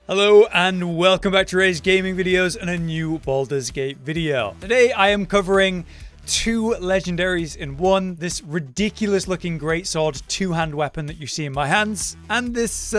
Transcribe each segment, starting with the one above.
Hello and welcome back to RageGamingVideos and a new Baldurs Gate video. Today I am covering two legendaries in one. This ridiculous looking greatsword two-hand weapon that you see in my hands, and this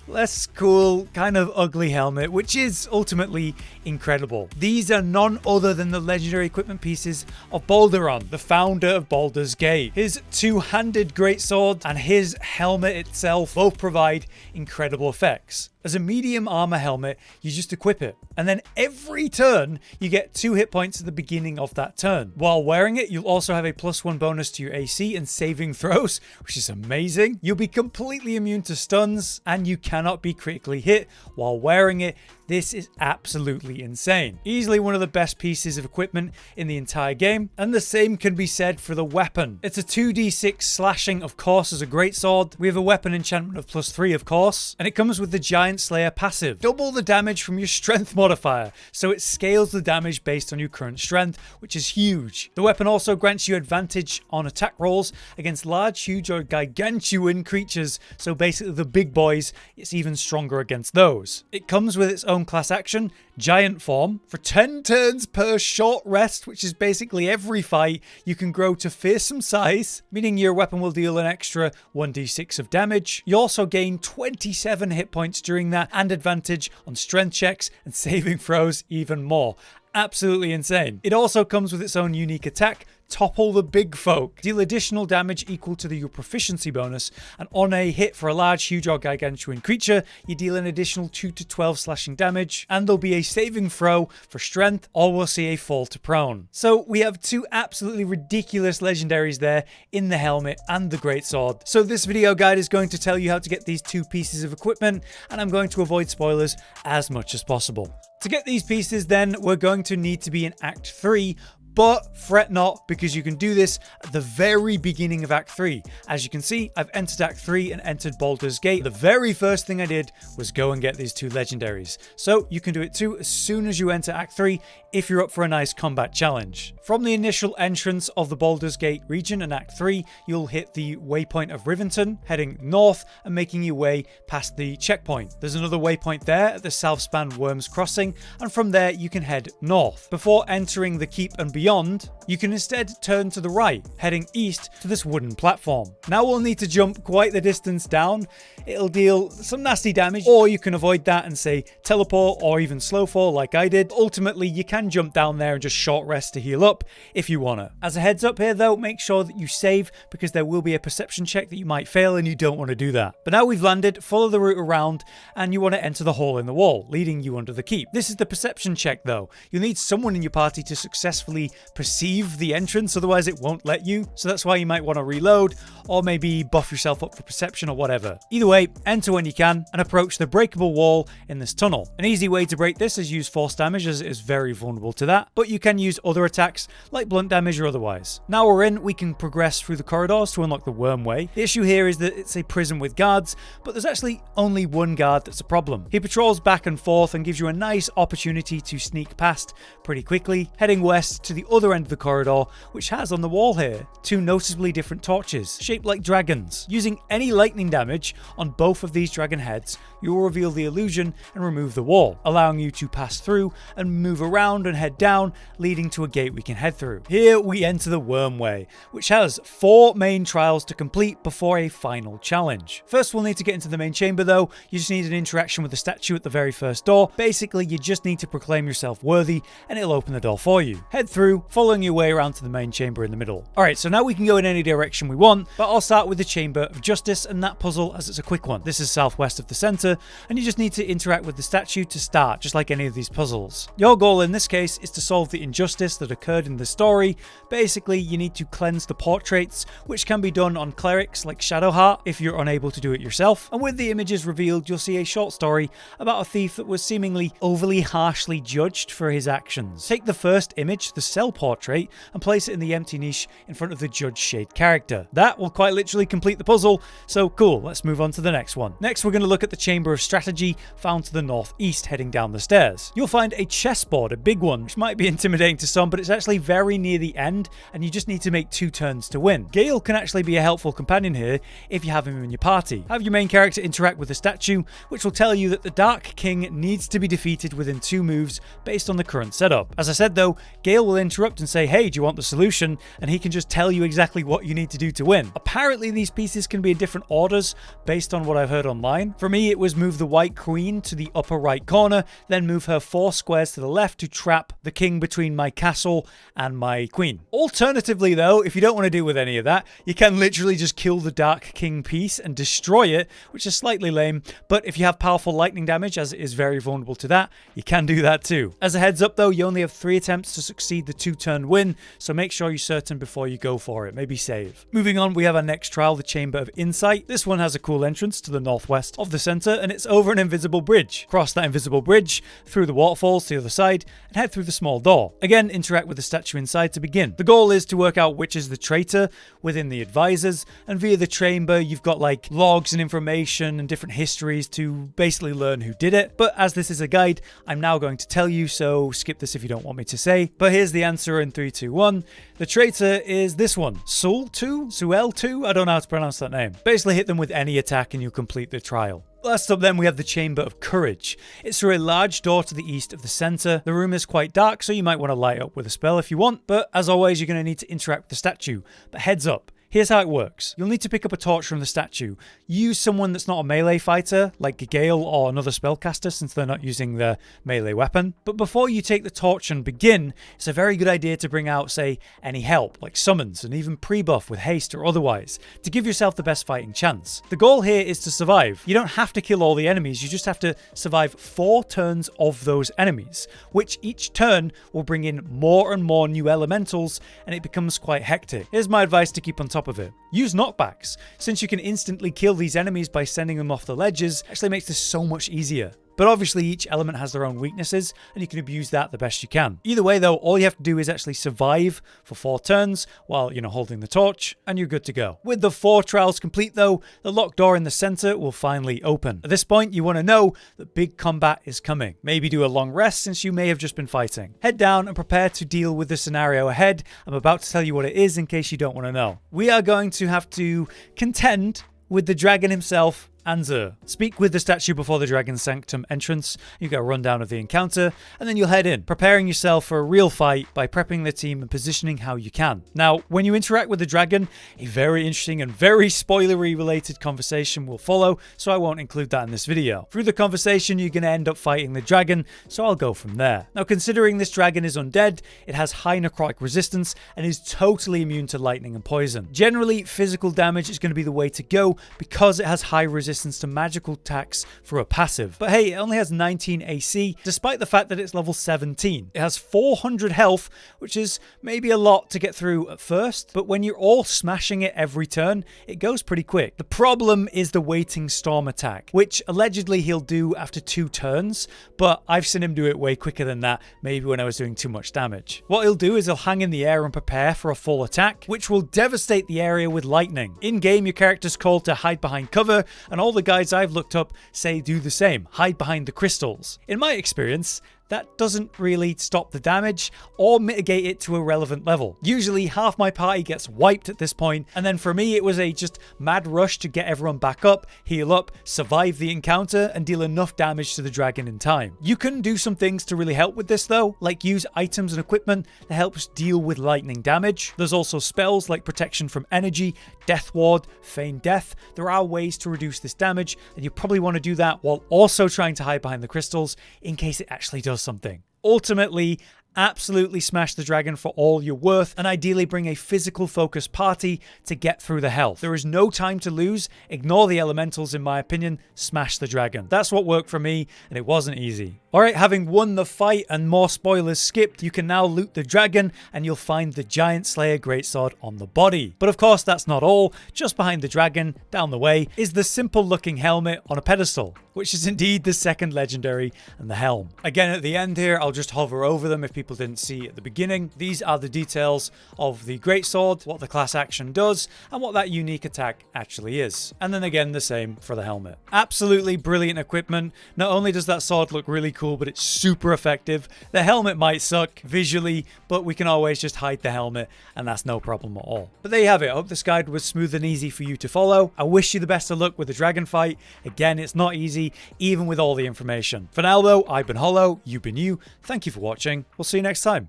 less cool, kind of ugly helmet, which is ultimately incredible. These are none other than the legendary equipment pieces of Balduran, the founder of Baldurs Gate. His two-handed greatsword and his helmet itself both provide incredible effects. As a medium armor helmet, you just equip it, and then every turn you get 2 hit points at the beginning of that turn. While wearing it, you'll also have a +1 bonus to your AC and saving throws, which is amazing. You'll be completely immune to stuns, and you cannot be critically hit while wearing it. This is absolutely insane. Easily one of the best pieces of equipment in the entire game, and the same can be said for the weapon. It's a 2d6 slashing, of course, as a greatsword. We have a weapon enchantment of +3, of course, and it comes with the Giantslayer passive. Double the damage from your strength modifier, so it scales the damage based on your current strength, which is huge. The weapon also grants you advantage on attack rolls against large, huge, or gargantuan creatures, so basically the big boys, it's even stronger against those. It comes with its own class action, Giant Form. For 10 turns per short rest, which is basically every fight, you can grow to fearsome size, meaning your weapon will deal an extra 1d6 of damage. You also gain 27 hit points during that, and advantage on strength checks and saving throws even more. Absolutely insane. It also comes with its own unique attack, Topple the Big Folk. Deal additional damage equal to your proficiency bonus, and on a hit for a large, huge, or gargantuan creature, you deal an additional 2 to 12 slashing damage, and there'll be a saving throw for strength, or we'll see a fall to prone. So we have two absolutely ridiculous legendaries there in the helmet and the greatsword. So this video guide is going to tell you how to get these two pieces of equipment, and I'm going to avoid spoilers as much as possible. To get these pieces then, we're going to need to be in Act 3, but fret not, because you can do this at the very beginning of Act 3. As you can see, I've entered Act 3 and entered Baldurs Gate. The very first thing I did was go and get these two legendaries. So you can do it too as soon as you enter Act 3 if you're up for a nice combat challenge. From the initial entrance of the Baldurs Gate region in Act 3, you'll hit the waypoint of Rivington, heading north and making your way past the checkpoint. There's another waypoint there at the Southspan Worms Crossing, and from there you can head north. Before entering the keep and beyond, you can instead turn to the right, heading east to this wooden platform. Now we'll need to jump quite the distance down. It'll deal some nasty damage, or you can avoid that and say teleport or even slow fall like I did. Ultimately, you can jump down there and just short rest to heal up if you wanna. As a heads up here though, make sure that you save, because there will be a perception check that you might fail and you don't want to do that. But now we've landed, follow the route around, and you want to enter the hole in the wall, leading you under the keep. This is the perception check though. You'll need someone in your party to successfully perceive the entrance, otherwise it won't let you. So that's why you might want to reload, or maybe buff yourself up for perception or whatever. Either way, enter when you can and approach the breakable wall in this tunnel. An easy way to break this is use force damage, as it is very vulnerable to that, but you can use other attacks like blunt damage or otherwise. Now we're in, we can progress through the corridors to unlock the worm way. The issue here is that it's a prison with guards, but there's actually only one guard that's a problem. He patrols back and forth and gives you a nice opportunity to sneak past pretty quickly, heading west to the other end of the corridor, which has on the wall here 2 noticeably different torches shaped like dragons. Using any lightning damage on both of these dragon heads, you will reveal the illusion and remove the wall, allowing you to pass through and move around and head down, leading to a gate we can head through. Here we enter the worm way, which has 4 main trials to complete before a final challenge. First, we'll need to get into the main chamber though. You just need an interaction with the statue at the very first door. Basically, you just need to proclaim yourself worthy and it'll open the door for you. Head through, following your way around to the main chamber in the middle. Alright, so now we can go in any direction we want, but I'll start with the Chamber of Justice and that puzzle, as it's a quick one. This is southwest of the center, and you just need to interact with the statue to start, just like any of these puzzles. Your goal in this case is to solve the injustice that occurred in the story. Basically, you need to cleanse the portraits, which can be done on clerics like Shadowheart if you're unable to do it yourself. And with the images revealed, you'll see a short story about a thief that was seemingly overly harshly judged for his actions. Take the first image, the Cell Portrait and place it in the empty niche in front of the Judge Shade character. That will quite literally complete the puzzle, so cool, let's move on to the next one. Next, we're going to look at the Chamber of Strategy found to the northeast heading down the stairs. You'll find a chessboard, a big one, which might be intimidating to some, but it's actually very near the end, and you just need to make 2 turns to win. Gale can actually be a helpful companion here if you have him in your party. Have your main character interact with the statue, which will tell you that the Dark King needs to be defeated within 2 moves based on the current setup. As I said though, Gale will interrupt and say, hey, do you want the solution? And he can just tell you exactly what you need to do to win. Apparently these pieces can be in different orders based on what I've heard online. For me, it was move the White Queen to the upper right corner, then move her 4 squares to the left to trap the king between my castle and my queen. Alternatively though, if you don't want to deal with any of that, you can literally just kill the Dark King piece and destroy it, which is slightly lame, but if you have powerful lightning damage, as it is very vulnerable to that, you can do that too. As a heads up though, you only have 3 attempts to succeed the 2-turn win, so make sure you're certain before you go for it. Maybe save. Moving on, we have our next trial, the Chamber of Insight. This one has a cool entrance to the northwest of the center, and it's over an invisible bridge. Cross that invisible bridge, through the waterfalls to the other side, and head through the small door. Again, interact with the statue inside to begin. The goal is to work out which is the traitor within the advisors, and via the chamber, you've got like logs and information and different histories to basically learn who did it. But as this is a guide, I'm now going to tell you, so skip this if you don't want me to say. But here's the answer in 3, 2, 1. The traitor is this one. Suel 2? I don't know how to pronounce that name. Basically hit them with any attack and you'll complete the trial. Last up then, we have the Chamber of Courage. It's through a large door to the east of the center. The room is quite dark, so you might want to light up with a spell if you want, but as always, you're going to need to interact with the statue. But heads up, here's how it works. You'll need to pick up a torch from the statue. Use someone that's not a melee fighter, like Gale or another spellcaster, since they're not using their melee weapon. But before you take the torch and begin, it's a very good idea to bring out, say, any help, like summons and even pre-buff with haste or otherwise, to give yourself the best fighting chance. The goal here is to survive. You don't have to kill all the enemies, you just have to survive 4 turns of those enemies, which each turn will bring in more and more new elementals, and it becomes quite hectic. Here's my advice to keep on top of it. Use knockbacks. Since you can instantly kill these enemies by sending them off the ledges, it actually makes this so much easier. But obviously each element has their own weaknesses, and you can abuse that the best you can. Either way though, all you have to do is actually survive for 4 turns while, holding the torch, and you're good to go. With the 4 trials complete though, the locked door in the center will finally open. At this point, you want to know that big combat is coming. Maybe do a long rest since you may have just been fighting. Head down and prepare to deal with the scenario ahead. I'm about to tell you what it is in case you don't want to know. We are going to have to contend with the dragon himself, Anzur. Speak with the statue before the Dragon's Sanctum entrance. You get a rundown of the encounter, and then you'll head in, preparing yourself for a real fight by prepping the team and positioning how you can. Now, when you interact with the dragon, a very interesting and very spoilery related conversation will follow, so I won't include that in this video. Through the conversation, you're going to end up fighting the dragon, so I'll go from there. Now, considering this dragon is undead, it has high necrotic resistance and is totally immune to lightning and poison. Generally, physical damage is going to be the way to go because it has high resistance to magical attacks through a passive. But hey, it only has 19 AC, despite the fact that it's level 17. It has 400 health, which is maybe a lot to get through at first, but when you're all smashing it every turn, it goes pretty quick. The problem is the Waiting Storm attack, which allegedly he'll do after 2 turns, but I've seen him do it way quicker than that, maybe when I was doing too much damage. What he'll do is he'll hang in the air and prepare for a full attack, which will devastate the area with lightning. In-game, your character's called to hide behind cover, and all the guides I've looked up say do the same, hide behind the crystals. In my experience, that doesn't really stop the damage or mitigate it to a relevant level. Usually half my party gets wiped at this point, and then for me it was a just mad rush to get everyone back up, heal up, survive the encounter, and deal enough damage to the dragon in time. You can do some things to really help with this though, like use items and equipment that helps deal with lightning damage. There's also spells like Protection from Energy, Death Ward, Feign Death. There are ways to reduce this damage, and you probably want to do that while also trying to hide behind the crystals in case it actually does something. Ultimately, absolutely smash the dragon for all you're worth, and ideally bring a physical focused party to get through the health. There is no time to lose. Ignore the elementals in my opinion. Smash the dragon. That's what worked for me, and it wasn't easy. Alright, having won the fight and more spoilers skipped, you can now loot the dragon and you'll find the Giantslayer Greatsword on the body. But of course that's not all. Just behind the dragon, down the way, is the simple looking helmet on a pedestal. which is indeed the second legendary, and the Helm. Again, at the end here, I'll just hover over them if people didn't see at the beginning. These are the details of the Greatsword, what the class action does, and what that unique attack actually is. And then again, the same for the helmet. Absolutely brilliant equipment. Not only does that sword look really cool, but it's super effective. The helmet might suck visually, but we can always just hide the helmet, and that's no problem at all. But there you have it. I hope this guide was smooth and easy for you to follow. I wish you the best of luck with the dragon fight. Again, it's not easy, even with all the information. For now though, I've been Hollow, you've been you. Thank you for watching. We'll see you next time.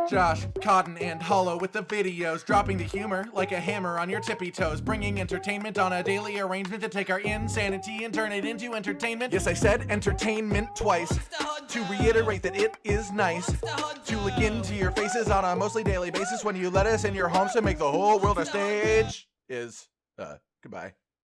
Josh, Cotton, and Hollow with the videos, dropping the humor like a hammer on your tippy toes, bringing entertainment on a daily arrangement to take our insanity and turn it into entertainment. Yes, I said entertainment twice, to reiterate that it is nice to look into your faces on a mostly daily basis when you let us in your homes to make the whole world a stage. Goodbye.